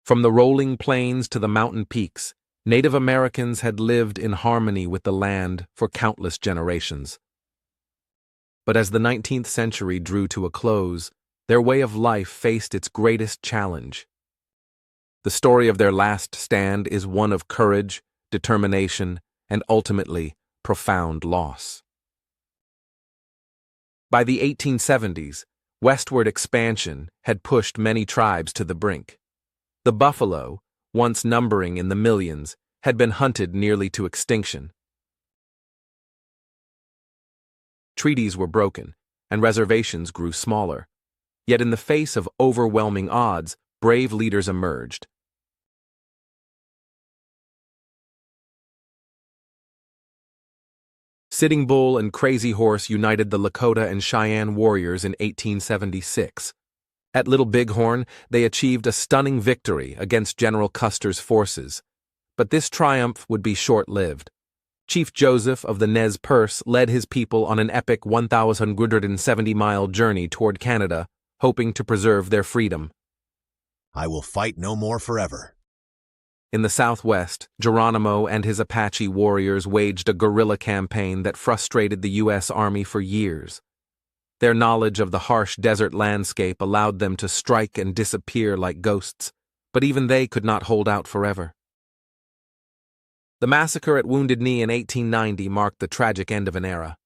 From the rolling plains to the mountain peaks, Native Americans had lived in harmony with the land for countless generations. But as the 19th century drew to a close, their way of life faced its greatest challenge. The story of their last stand is one of courage, determination, and ultimately, profound loss. By the 1870s, westward expansion had pushed many tribes to the brink. The buffalo, once numbering in the millions, had been hunted nearly to extinction. Treaties were broken, and reservations grew smaller. Yet in the face of overwhelming odds, brave leaders emerged. Sitting Bull and Crazy Horse united the Lakota and Cheyenne warriors in 1876. At Little Bighorn, they achieved a stunning victory against General Custer's forces. But this triumph would be short-lived. Chief Joseph of the Nez Perce led his people on an epic 1,170-mile journey toward Canada, hoping to preserve their freedom. I will fight no more forever. In the Southwest, Geronimo and his Apache warriors waged a guerrilla campaign that frustrated the U.S. Army for years. Their knowledge of the harsh desert landscape allowed them to strike and disappear like ghosts, but even they could not hold out forever. The massacre at Wounded Knee in 1890 marked the tragic end of an era.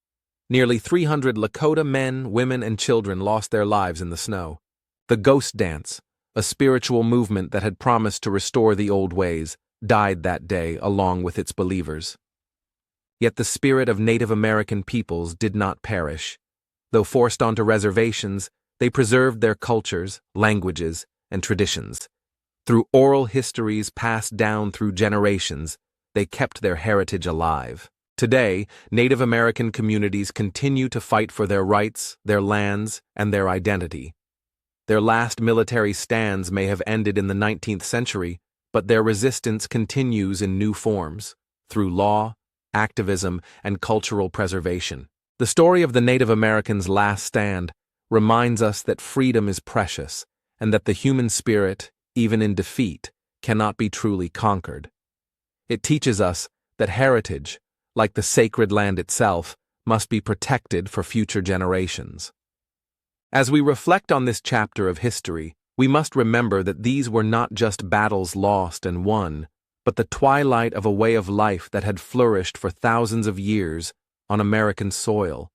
Nearly 300 Lakota men, women, and children lost their lives in the snow. The Ghost Dance, a spiritual movement that had promised to restore the old ways, died that day along with its believers. Yet the spirit of Native American peoples did not perish. Though forced onto reservations, they preserved their cultures, languages, and traditions. Through oral histories passed down through generations, they kept their heritage alive. Today, Native American communities continue to fight for their rights, their lands, and their identity. Their last military stands may have ended in the 19th century, but their resistance continues in new forms, through law, activism, and cultural preservation. The story of the Native Americans' last stand reminds us that freedom is precious, and that the human spirit, even in defeat, cannot be truly conquered. It teaches us that heritage, like the sacred land itself, must be protected for future generations. As we reflect on this chapter of history, we must remember that these were not just battles lost and won, but the twilight of a way of life that had flourished for thousands of years on American soil.